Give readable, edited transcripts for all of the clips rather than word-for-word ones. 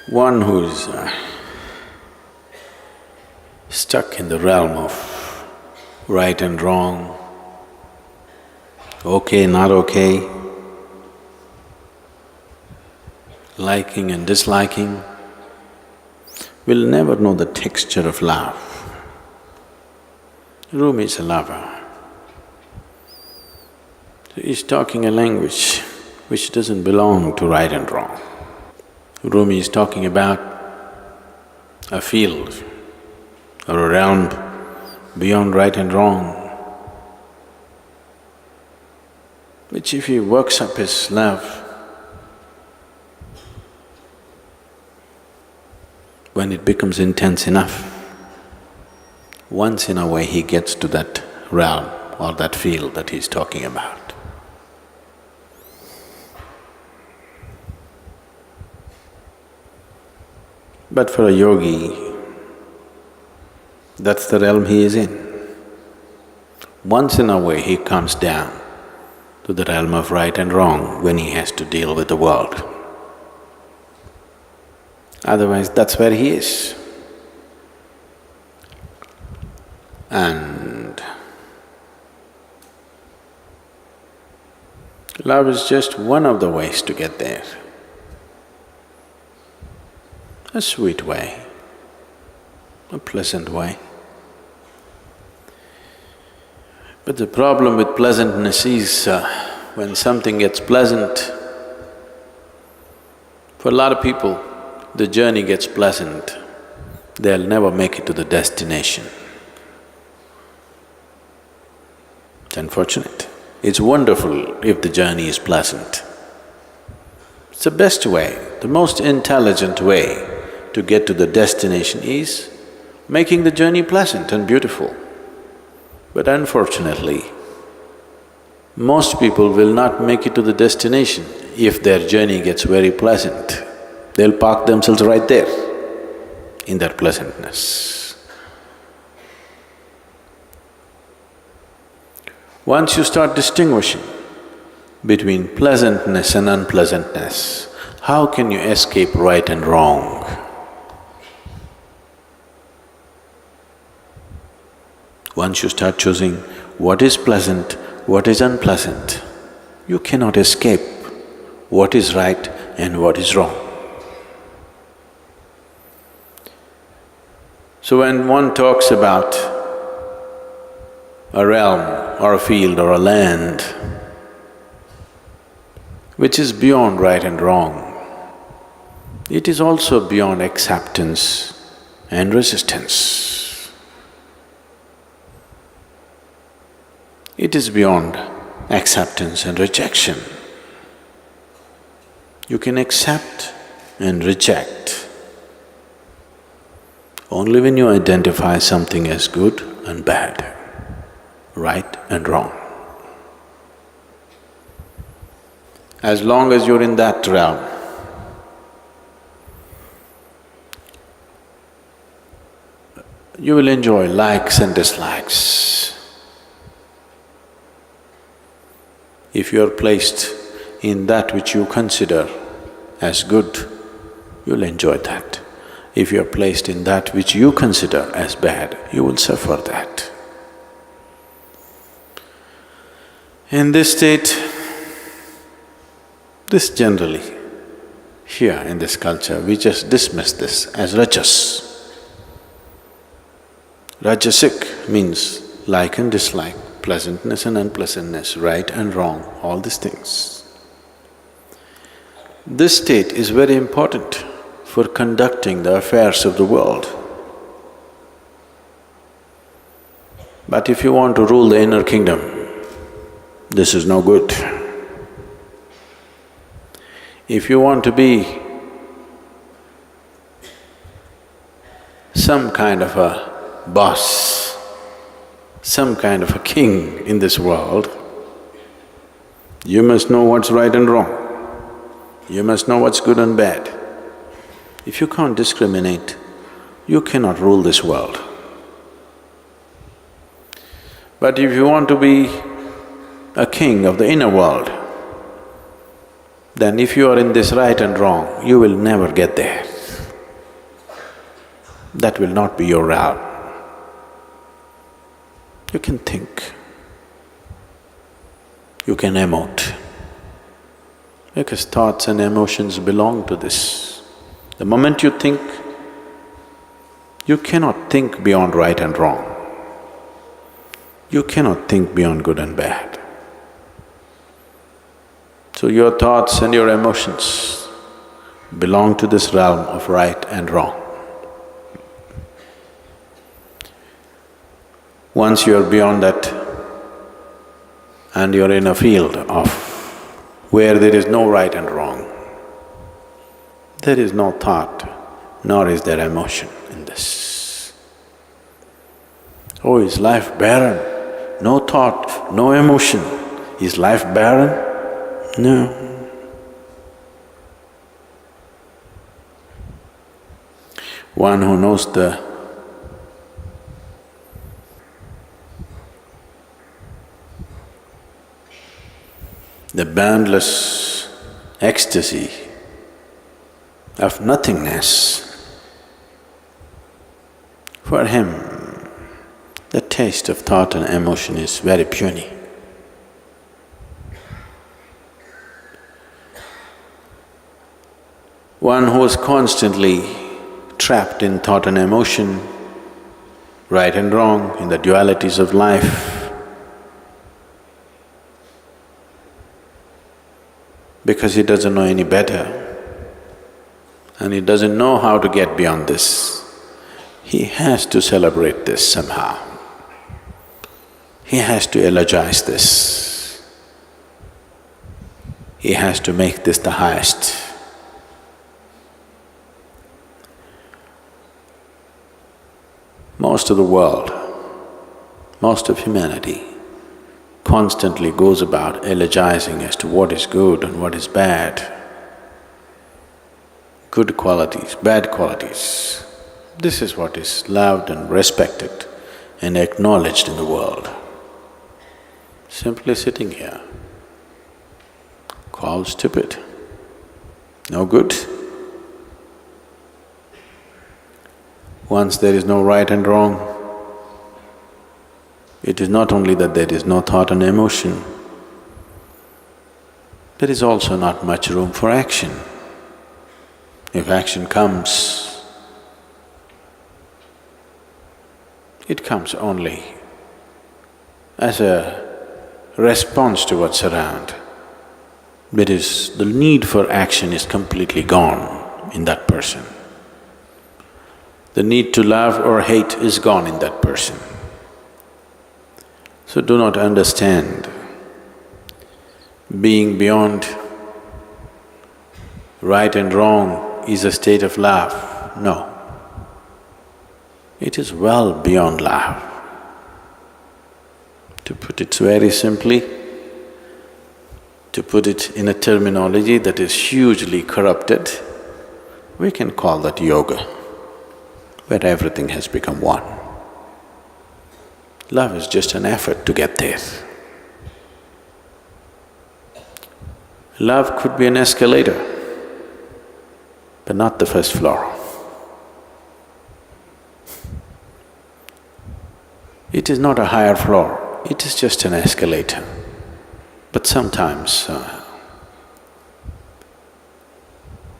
One who's stuck in the realm of right and wrong, okay, not okay, liking and disliking, will never know the texture of love. Rumi is a lover. So he's talking a language which doesn't belong to right and wrong. Rumi is talking about a field or a realm beyond right and wrong, which if he works up his love, when it becomes intense enough, once in a way he gets to that realm or that field that he's talking about. But for a yogi, that's the realm he is in. Once in a way he comes down to the realm of right and wrong when he has to deal with the world. Otherwise, that's where he is. And love is just one of the ways to get there. A sweet way, a pleasant way. But the problem with pleasantness is when something gets pleasant, for a lot of people, the journey gets pleasant, they'll never make it to the destination. It's unfortunate. It's wonderful if the journey is pleasant. It's the best way, the most intelligent way to get to the destination is making the journey pleasant and beautiful. But unfortunately, most people will not make it to the destination if their journey gets very pleasant. They'll park themselves right there in their pleasantness. Once you start distinguishing between pleasantness and unpleasantness, how can you escape right and wrong? Once you start choosing what is pleasant, what is unpleasant, you cannot escape what is right and what is wrong. So when one talks about a realm or a field or a land which is beyond right and wrong, it is also beyond acceptance and resistance. It is beyond acceptance and rejection. You can accept and reject only when you identify something as good and bad, right and wrong. As long as you're in that realm, you will enjoy likes and dislikes. If you are placed in that which you consider as good, you'll enjoy that. If you are placed in that which you consider as bad, you will suffer that. In this state, this generally, here in this culture, we just dismiss this as rajas. Rajasic means like and dislike, pleasantness and unpleasantness, right and wrong, all these things. This state is very important for conducting the affairs of the world. But if you want to rule the inner kingdom, this is no good. If you want to be some kind of a boss, some kind of a king in this world, you must know what's right and wrong. You must know what's good and bad. If you can't discriminate, you cannot rule this world. But if you want to be a king of the inner world, then if you are in this right and wrong, you will never get there. That will not be your realm. You can think, you can emote, because thoughts and emotions belong to this. The moment you think, you cannot think beyond right and wrong. You cannot think beyond good and bad. So your thoughts and your emotions belong to this realm of right and wrong. Once you are beyond that and you're in a field of where there is no right and wrong, there is no thought, nor is there emotion in this. Oh, is life barren? No thought, no emotion. Is life barren? No. One who knows the boundless ecstasy of nothingness, for him the taste of thought and emotion is very puny. One who is constantly trapped in thought and emotion, right and wrong, in the dualities of life, because he doesn't know any better and he doesn't know how to get beyond this, he has to celebrate this somehow. He has to eulogize this. He has to make this the highest. Most of the world, most of humanity constantly goes about eulogizing as to what is good and what is bad, good qualities, bad qualities. This is what is loved and respected and acknowledged in the world. Simply sitting here, called stupid, no good. Once there is no right and wrong, it is not only that there is no thought and emotion, there is also not much room for action. If action comes, it comes only as a response to what's around. That is, the need for action is completely gone in that person. The need to love or hate is gone in that person. So do not understand being beyond right and wrong is a state of love. No. It is well beyond love. To put it very simply, to put it in a terminology that is hugely corrupted, we can call that yoga, where everything has become one. Love is just an effort to get there. Love could be an escalator, but not the first floor. It is not a higher floor, it is just an escalator. But sometimes,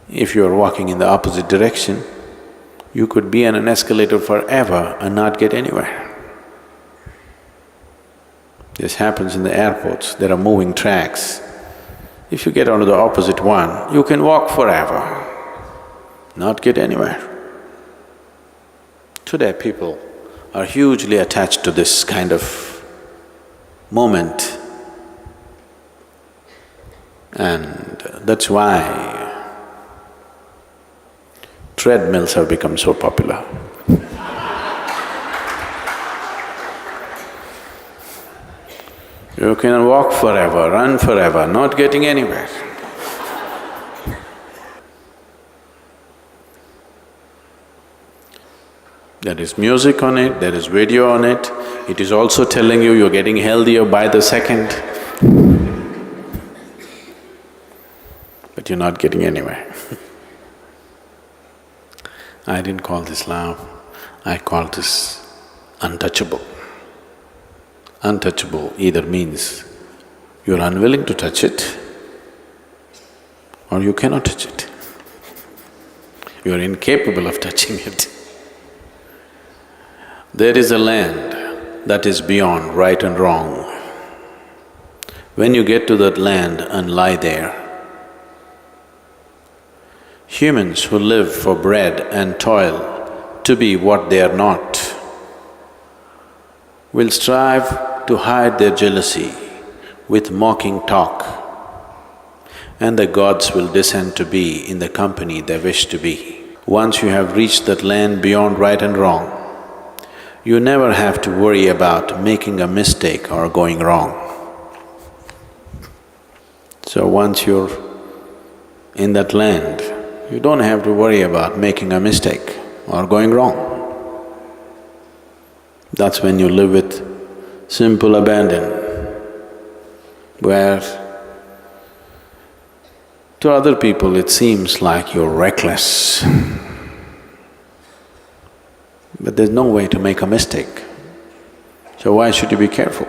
if you are walking in the opposite direction, you could be on an escalator forever and not get anywhere. This happens in the airports, there are moving tracks. If you get onto the opposite one, you can walk forever, not get anywhere. Today people are hugely attached to this kind of moment, and that's why treadmills have become so popular. You can walk forever, run forever, not getting anywhere. There is music on it, there is video on it, it is also telling you you're getting healthier by the second, but you're not getting anywhere. I didn't call this love, I call this untouchable. Untouchable either means you're unwilling to touch it or you cannot touch it. You're incapable of touching it. There is a land that is beyond right and wrong. When you get to that land and lie there, humans who live for bread and toil to be what they are not will strive to hide their jealousy with mocking talk, and the gods will descend to be in the company they wish to be. Once you have reached that land beyond right and wrong, you never have to worry about making a mistake or going wrong. So once you're in that land, you don't have to worry about making a mistake or going wrong. That's when you live with simple abandon, where to other people it seems like you're reckless. But there's no way to make a mistake, so why should you be careful?